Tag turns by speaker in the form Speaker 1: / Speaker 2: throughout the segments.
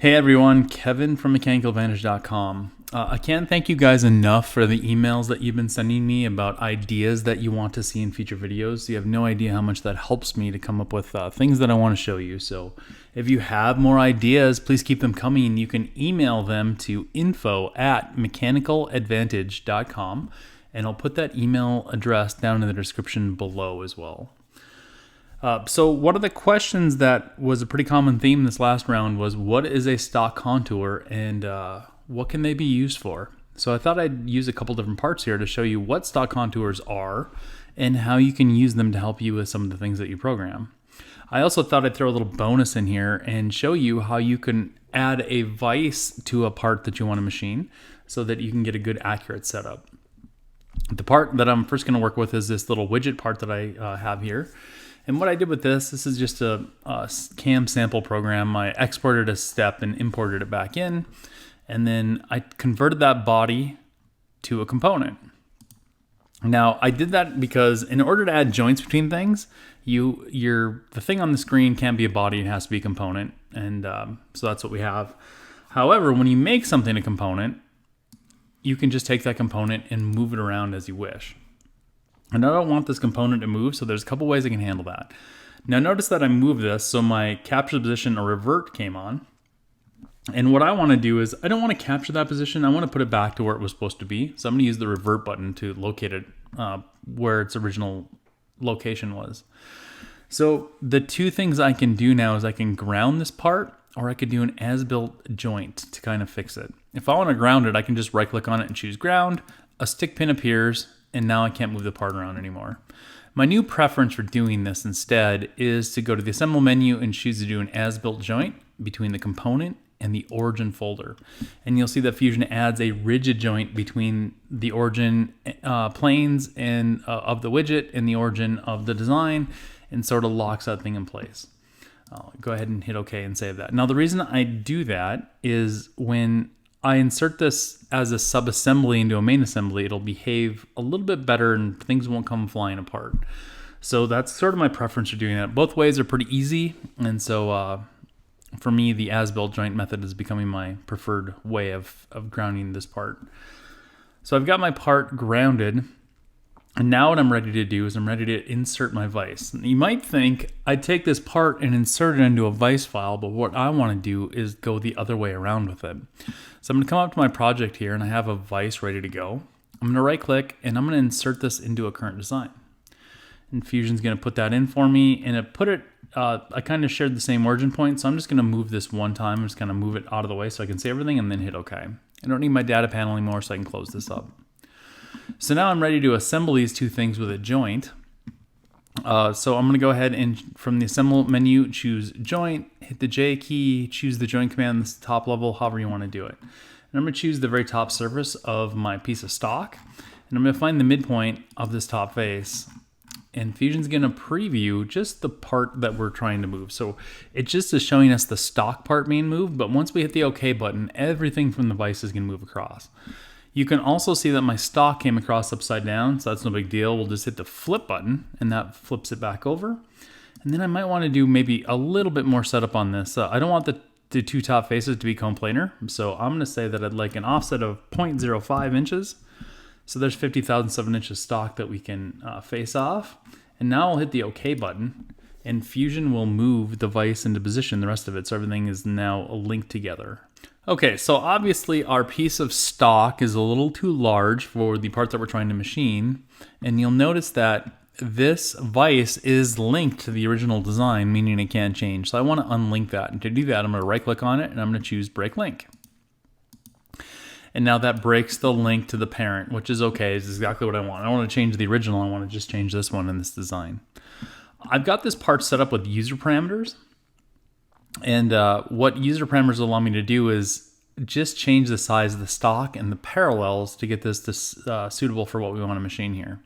Speaker 1: Hey everyone, Kevin from mechanicalvantage.com. I can't thank you guys enough for the emails that you've been sending me about ideas that you want to see in future videos. You have no idea how much that helps me to come up with things that I want to show you. So if you have more ideas, please keep them coming. You can email them to info@mechanicalvantage.com, and I'll put that email address down in the description below as well. So one of the questions that was a pretty common theme this last round was, what is a stock contour and what can they be used for? So I thought I'd use a couple different parts here to show you what stock contours are and how you can use them to help you with some of the things that you program. I also thought I'd throw a little bonus in here and show you how you can add a vise to a part that you want to machine so that you can get a good accurate setup. The part that I'm first going to work with is this little widget part that I have here. And what I did with this is just a CAM sample program. I exported a step and imported it back in. And then I converted that body to a component. Now, I did that because in order to add joints between things, the thing on the screen can't be a body, it has to be a component. And so that's what we have. However, when you make something a component, you can just take that component and move it around as you wish. And I don't want this component to move, so there's a couple ways I can handle that. Now notice that I moved this, so my capture position or revert came on. And what I want to do is, I don't want to capture that position, I want to put it back to where it was supposed to be. So I'm going to use the revert button to locate it where its original location was. So the two things I can do now is I can ground this part, or I could do an as-built joint to kind of fix it. If I want to ground it, I can just right-click on it and choose ground. A stick pin appears, and now I can't move the part around anymore. My new preference for doing this instead is to go to the assemble menu and choose to do an as-built joint between the component and the origin folder. And you'll see that Fusion adds a rigid joint between the origin planes and of the widget and the origin of the design, and sort of locks that thing in place. I'll go ahead and hit OK and save that. Now the reason I do that is when I insert this as a sub-assembly into a main assembly, it'll behave a little bit better and things won't come flying apart. So that's sort of my preference for doing that. Both ways are pretty easy, and so for me, the as-built joint method is becoming my preferred way of grounding this part. So I've got my part grounded, and now what I'm ready to do is I'm ready to insert my vise. You might think I'd take this part and insert it into a vise file, but what I want to do is go the other way around with it. So I'm going to come up to my project here, and I have a vise ready to go. I'm going to right click, and I'm going to insert this into a current design. And Fusion's going to put that in for me, and I kind of shared the same origin point, so I'm just going to move this one time. I'm just going to move it out of the way so I can see everything, and then hit OK. I don't need my data panel anymore, so I can close this up. So now I'm ready to assemble these two things with a joint. So I'm going to go ahead and from the assemble menu, choose joint, hit the J key, choose the joint command, this top level, however you want to do it. And I'm going to choose the very top surface of my piece of stock. And I'm going to find the midpoint of this top face. And Fusion's going to preview just the part that we're trying to move. So it just is showing us the stock part being moved, but once we hit the OK button, everything from the vise is going to move across. You can also see that my stock came across upside down, so that's no big deal. We'll just hit the flip button, and that flips it back over. And then I might want to do maybe a little bit more setup on this. I don't want the two top faces to be coplanar, so I'm going to say that I'd like an offset of 0.05 inches. So there's 50,007 inches stock that we can face off. And now I'll hit the OK button, and Fusion will move the vise into position, the rest of it, so everything is now linked together. Okay, so obviously our piece of stock is a little too large for the part that we're trying to machine, and you'll notice that this vise is linked to the original design, meaning it can't change. So I want to unlink that, and to do that I'm going to right click on it and I'm going to choose break link. And now that breaks the link to the parent, which is okay, it's exactly what I want. I don't want to change the original, I want to just change this one in this design. I've got this part set up with user parameters. And what user parameters allow me to do is just change the size of the stock and the parallels to get this suitable for what we want to machine here.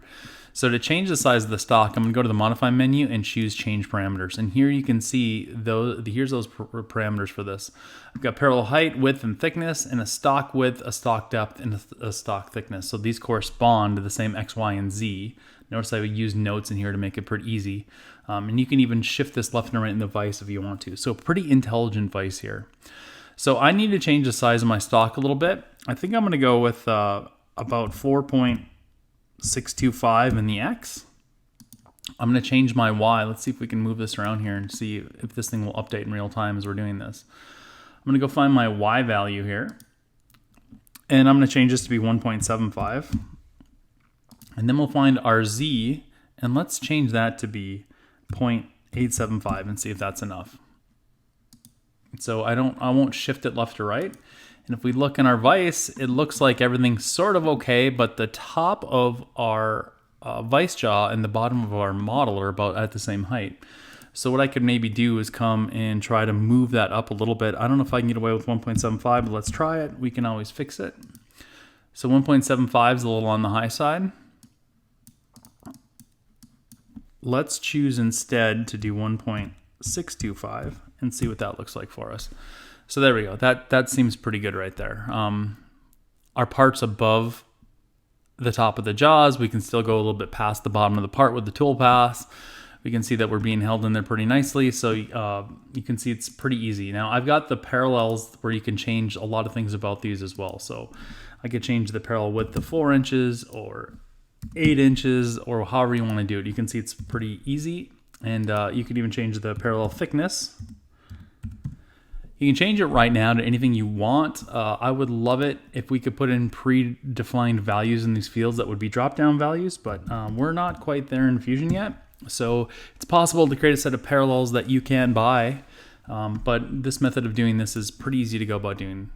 Speaker 1: So to change the size of the stock, I'm going to go to the modify menu and choose change parameters. And here you can see here's those parameters for this. I've got parallel height, width, and thickness, and a stock width, a stock depth, and a stock thickness. So these correspond to the same X, Y, and Z. Notice I would use notes in here to make it pretty easy. And you can even shift this left and right in the vise if you want to. So pretty intelligent vise here. So I need to change the size of my stock a little bit. I think I'm going to go with about 4.625 in the X. I'm going to change my Y. Let's see if we can move this around here and see if this thing will update in real time as we're doing this. I'm going to go find my Y value here. And I'm going to change this to be 1.75. And then we'll find our Z, and let's change that to be 0.875 and see if that's enough. So I won't shift it left or right. And if we look in our vise, it looks like everything's sort of okay, but the top of our vise jaw and the bottom of our model are about at the same height. So what I could maybe do is come and try to move that up a little bit. I don't know if I can get away with 1.75, but let's try it. We can always fix it. So 1.75 is a little on the high side. Let's choose instead to do 1.625 and see what that looks like for us. So there we go. That seems pretty good right there. Our parts above the top of the jaws, we can still go a little bit past the bottom of the part with the tool pass. We can see that we're being held in there pretty nicely. So you can see it's pretty easy. Now I've got the parallels where you can change a lot of things about these as well. So I could change the parallel width to 4 inches or 8 inches or however you want to do it. You can see it's pretty easy. And you can even change the parallel thickness. You can change it right now to anything you want. I would love it if we could put in predefined values in these fields that would be drop-down values, but we're not quite there in Fusion yet. So it's possible to create a set of parallels that you can buy, but this method of doing this is pretty easy to go about doing,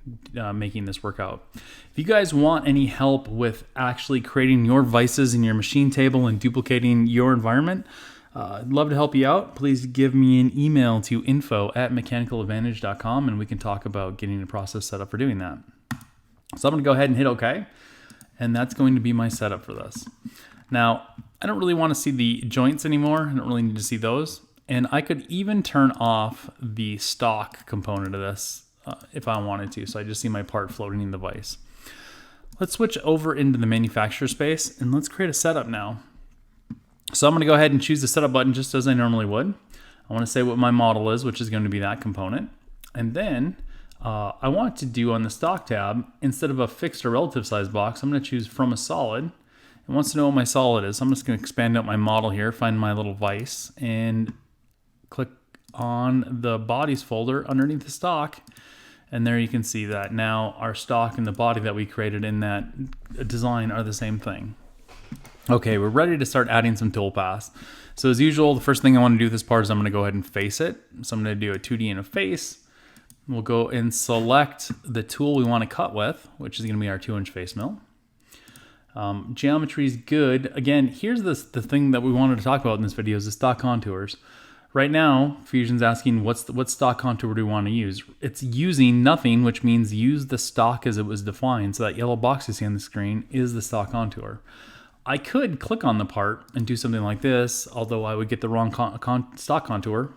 Speaker 1: making this work out. If you guys want any help with actually creating your vices in your machine table and duplicating your environment, I'd love to help you out. Please give me an email to info@mechanicaladvantage.com and we can talk about getting a process set up for doing that. So I'm going to go ahead and hit OK. And that's going to be my setup for this. Now, I don't really want to see the joints anymore. I don't really need to see those. And I could even turn off the stock component of this if I wanted to. So I just see my part floating in the vise. Let's switch over into the manufacturer space and let's create a setup now. So I'm going to go ahead and choose the setup button just as I normally would. I want to say what my model is, which is going to be that component. And then I want to do on the stock tab, instead of a fixed or relative size box, I'm going to choose from a solid. It wants to know what my solid is. So I'm just going to expand out my model here, find my little vise, and click on the bodies folder underneath the stock. And there you can see that now our stock and the body that we created in that design are the same thing. Okay, we're ready to start adding some tool paths. So as usual, the first thing I want to do with this part is I'm going to go ahead and face it. So I'm going to do a 2D and a face. We'll go and select the tool we want to cut with, which is going to be our 2-inch face mill. Geometry is good. Again, here's the thing that we wanted to talk about in this video is the stock contours. Right now, Fusion's asking what stock contour do we want to use. It's using nothing, which means use the stock as it was defined. So that yellow box you see on the screen is the stock contour. I could click on the part and do something like this, although I would get the wrong stock contour.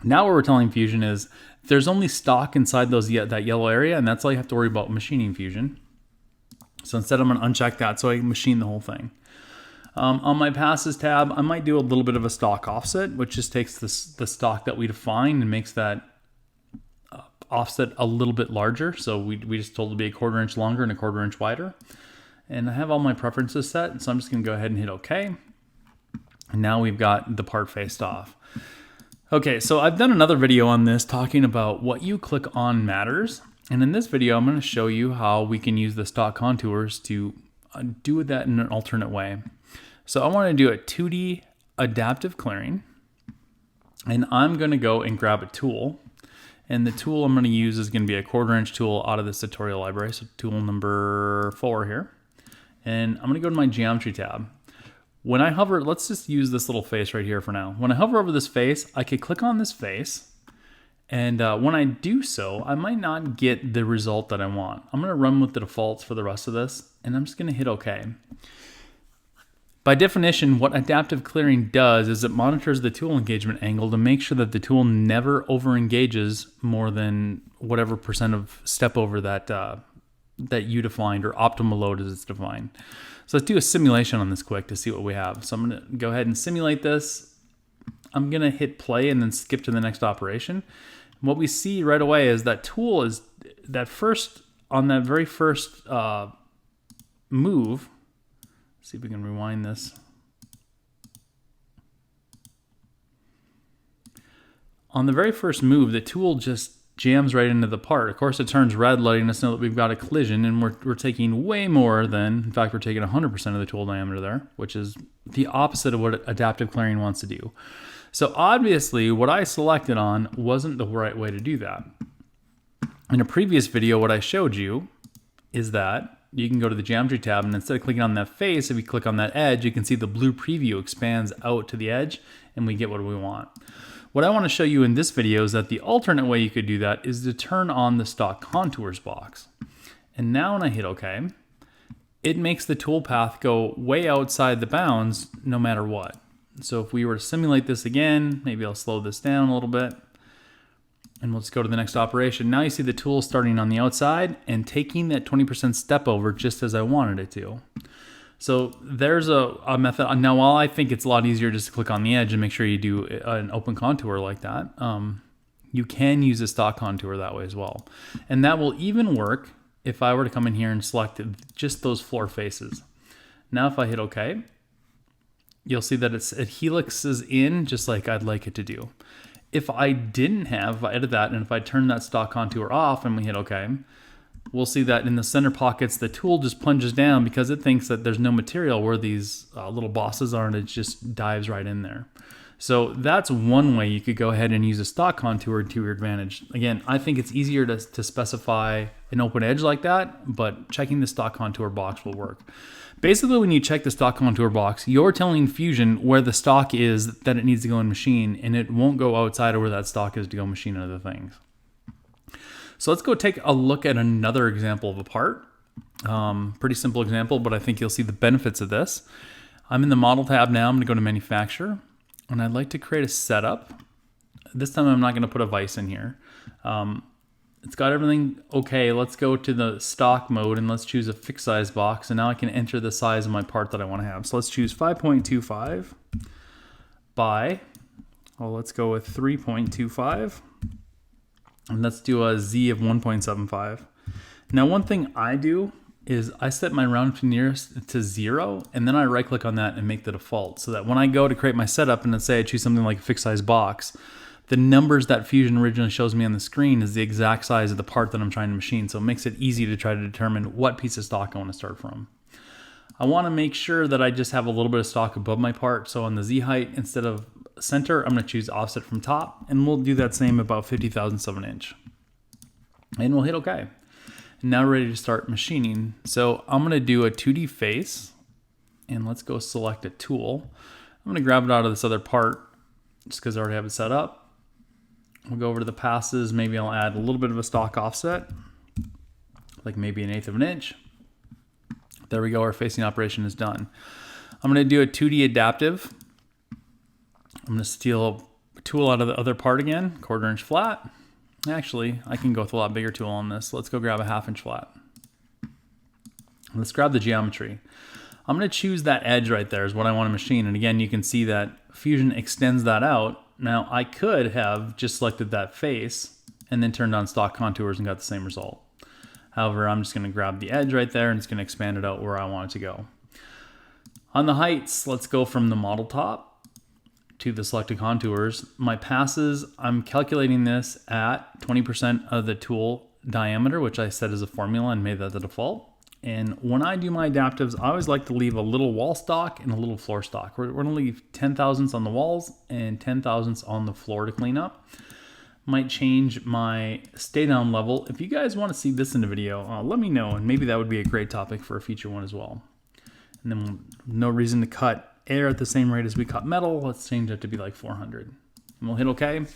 Speaker 1: Now what we're telling Fusion is there's only stock inside that yellow area, and that's all you have to worry about machining Fusion. So instead I'm going to uncheck that so I can machine the whole thing. On my passes tab, I might do a little bit of a stock offset, which just takes the stock that we defined and makes that offset a little bit larger. So we just told it to be a 1/4 inch longer and a 1/4 inch wider. And I have all my preferences set, so I'm just going to go ahead and hit OK. And now we've got the part faced off. Okay, so I've done another video on this talking about what you click on matters. And in this video, I'm going to show you how we can use the stock contours to do that in an alternate way. So I want to do a 2D adaptive clearing. And I'm going to go and grab a tool. And the tool I'm going to use is going to be a 1/4 inch tool out of this tutorial library. So tool number 4 here. And I'm going to go to my geometry tab. When I hover, let's just use this little face right here for now. When I hover over this face, I could click on this face. And when I do so, I might not get the result that I want. I'm going to run with the defaults for the rest of this. And I'm just going to hit OK. By definition, what adaptive clearing does is it monitors the tool engagement angle to make sure that the tool never over-engages more than whatever % of step over that you defined, or optimal load as it's defined. So let's do a simulation on this quick to see what we have. So I'm going to go ahead and simulate this. I'm going to hit play and then skip to the next operation. what we see right away is that tool is on that very first move. Let's see if we can rewind this. On the very first move, the tool just jams right into the part. Of course, it turns red, letting us know that we've got a collision, and we're taking way more than, in fact, we're taking 100% of the tool diameter there, which is the opposite of what adaptive clearing wants to do. So obviously, what I selected on wasn't the right way to do that. In a previous video, what I showed you is that you can go to the geometry tab, and instead of clicking on that face, if you click on that edge, you can see the blue preview expands out to the edge, and we get what we want. What I want to show you in this video is that the alternate way you could do that is to turn on the stock contours box. And now when I hit OK, it makes the toolpath go way outside the bounds no matter what. So if we were to simulate this again, maybe I'll slow this down a little bit, and let's go to the next operation. Now you see the tool starting on the outside and taking that 20% step over just as I wanted it to. So there's a method. Now, while I think it's a lot easier just to click on the edge and make sure you do an open contour like that, you can use a stock contour that way as well. And that will even work if I were to come in here and select just those floor faces. Now, if I hit OK, you'll see that it helixes in just like I'd like it to do. If I edit that, and if I turn that stock contour off and we hit OK, we'll see that in the center pockets, the tool just plunges down because it thinks that there's no material where these little bosses are, and it just dives right in there. So that's one way you could go ahead and use a stock contour to your advantage. Again, I think it's easier to specify an open edge like that, but checking the stock contour box will work. Basically, when you check the stock contour box, you're telling Fusion where the stock is that it needs to go in machine, and it won't go outside of where that stock is to go machine other things. So let's go take a look at another example of a part. Pretty simple example, but I think you'll see the benefits of this. I'm in the model tab now. I'm going to go to manufacture, and I'd like to create a setup. This time I'm not going to put a vise in here. It's got everything okay. Let's go to the stock mode, and let's choose a fixed size box. And now I can enter the size of my part that I want to have. So let's choose 5.25 by, let's go with 3.25. And let's do a Z of 1.75. Now, one thing I do is I set my round to nearest to 0, and then I right click on that and make the default, so that when I go to create my setup and let's say I choose something like a fixed size box, the numbers that Fusion originally shows me on the screen is the exact size of the part that I'm trying to machine. So it makes it easy to try to determine what piece of stock I want to start from. I want to make sure that I just have a little bit of stock above my part. So on the Z height, instead of center, I'm going to choose offset from top, and we'll do that same about 50 thousandths of an inch. And we'll hit OK. Now we're ready to start machining. So I'm going to do a 2D face, and let's go select a tool. I'm going to grab it out of this other part just because I already have it set up. We'll go over to the passes. Maybe I'll add a little bit of a stock offset, like maybe 1/8 of an inch. There we go. Our facing operation is done. I'm going to do a 2D adaptive. I'm going to steal a tool out of the other part again, 1/4 inch flat. Actually, I can go with a lot bigger tool on this. Let's go grab a 1/2 inch flat. Let's grab the geometry. I'm going to choose that edge right there is what I want to machine. And again, you can see that Fusion extends that out. Now, I could have just selected that face and then turned on stock contours and got the same result. However, I'm just going to grab the edge right there, and it's going to expand it out where I want it to go. On the heights, let's go from the model top to the selected contours. My passes, I'm calculating this at 20% of the tool diameter, which I set as a formula and made that the default. And when I do my adaptives, I always like to leave a little wall stock and a little floor stock. We're going to leave 10 thousandths on the walls and 10 thousandths on the floor to clean up. Might change my stay down level. If you guys want to see this in a video, let me know, and maybe that would be a great topic for a future one as well. And then no reason to cut air at the same rate as we cut metal. Let's change it to be like 400. And we'll hit OK. And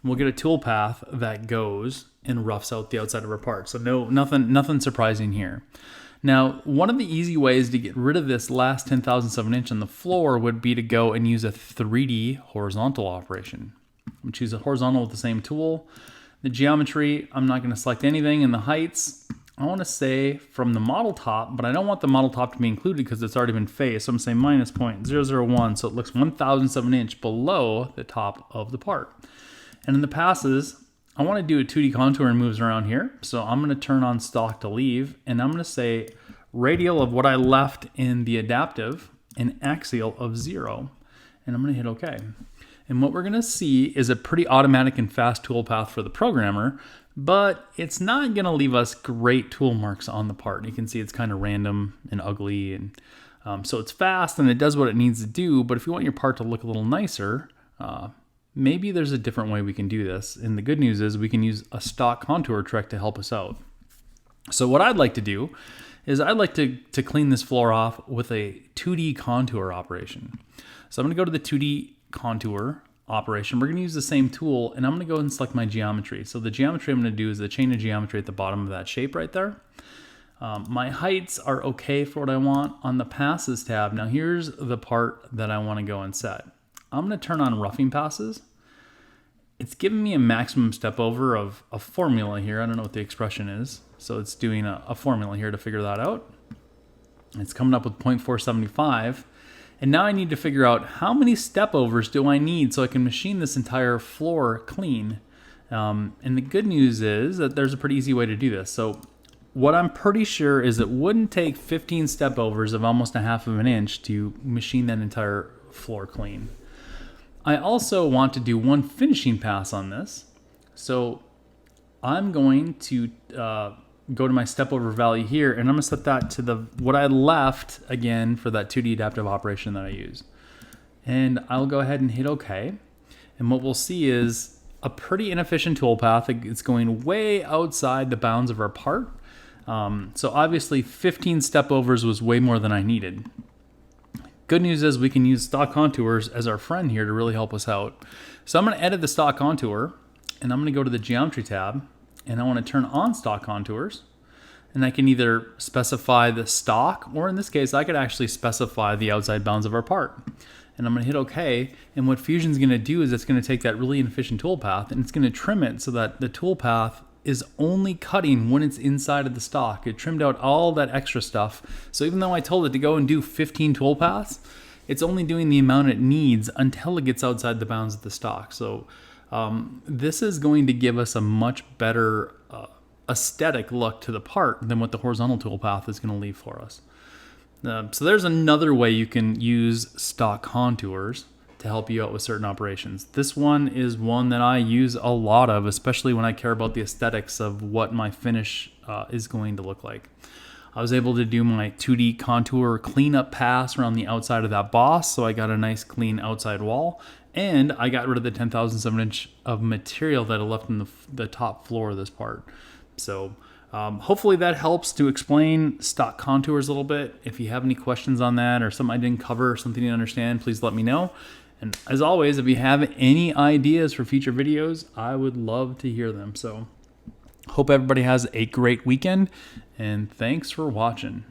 Speaker 1: we'll get a tool path that goes and roughs out the outside of our part. So nothing surprising here. Now, one of the easy ways to get rid of this last 10 thousandths of an inch on the floor would be to go and use a 3D horizontal operation. I'm choose a horizontal with the same tool. The geometry, I'm not going to select anything. In the heights, I want to say from the model top, but I don't want the model top to be included because it's already been phased. So I'm saying minus 0.001, so it looks 1 thousandth of an inch below the top of the part. And in the passes, I want to do a 2D contour and moves around here. So I'm going to turn on stock to leave, and I'm going to say radial of what I left in the adaptive and axial of 0. And I'm going to hit OK. And what we're going to see is a pretty automatic and fast toolpath for the programmer, but it's not going to leave us great tool marks on the part. You can see it's kind of random and ugly, and so it's fast and it does what it needs to do. But if you want your part to look a little nicer, maybe there's a different way we can do this. And the good news is we can use a stock contour trick to help us out. So what I'd like to do is I'd like to clean this floor off with a 2D contour operation. So I'm going to go to the 2D contour operation. We're going to use the same tool, and I'm going to go and select my geometry. So the geometry I'm going to do is the chain of geometry at the bottom of that shape right there. My heights are okay for what I want on the passes tab. Now here's the part that I want to go and set. I'm going to turn on roughing passes. It's giving me a maximum step over of a formula here. I don't know what the expression is. So it's doing a formula here to figure that out. It's coming up with 0.475. And now I need to figure out how many step overs do I need so I can machine this entire floor clean. And the good news is that there's a pretty easy way to do this. So what I'm pretty sure is it wouldn't take 15 step overs of almost a half of an inch to machine that entire floor clean. I also want to do one finishing pass on this. So I'm going to go to my step over value here, and I'm going to set that to what I left again for that 2D adaptive operation that I use. And I'll go ahead and hit OK. And what we'll see is a pretty inefficient toolpath. It's going way outside the bounds of our part. So obviously 15 step overs was way more than I needed. Good news is we can use stock contours as our friend here to really help us out. So I'm going to edit the stock contour, and I'm going to go to the geometry tab, and I want to turn on stock contours. And I can either specify the stock, or in this case, I could actually specify the outside bounds of our part. And I'm going to hit OK. And what Fusion's going to do is it's going to take that really inefficient toolpath, and it's going to trim it so that the toolpath is only cutting when it's inside of the stock. It trimmed out all that extra stuff. So even though I told it to go and do 15 toolpaths, it's only doing the amount it needs until it gets outside the bounds of the stock. So this is going to give us a much better aesthetic look to the part than what the horizontal toolpath is going to leave for us. So there's another way you can use stock contours to help you out with certain operations. This one is one that I use a lot of, especially when I care about the aesthetics of what my finish is going to look like. I was able to do my 2D contour cleanup pass around the outside of that boss, so I got a nice clean outside wall, and I got rid of the 10,000 of an inch of material that I left in the top floor of this part. So hopefully that helps to explain stock contours a little bit. If you have any questions on that, or something I didn't cover, or something you understand, please let me know. And as always, if you have any ideas for future videos, I would love to hear them. So hope everybody has a great weekend, and thanks for watching.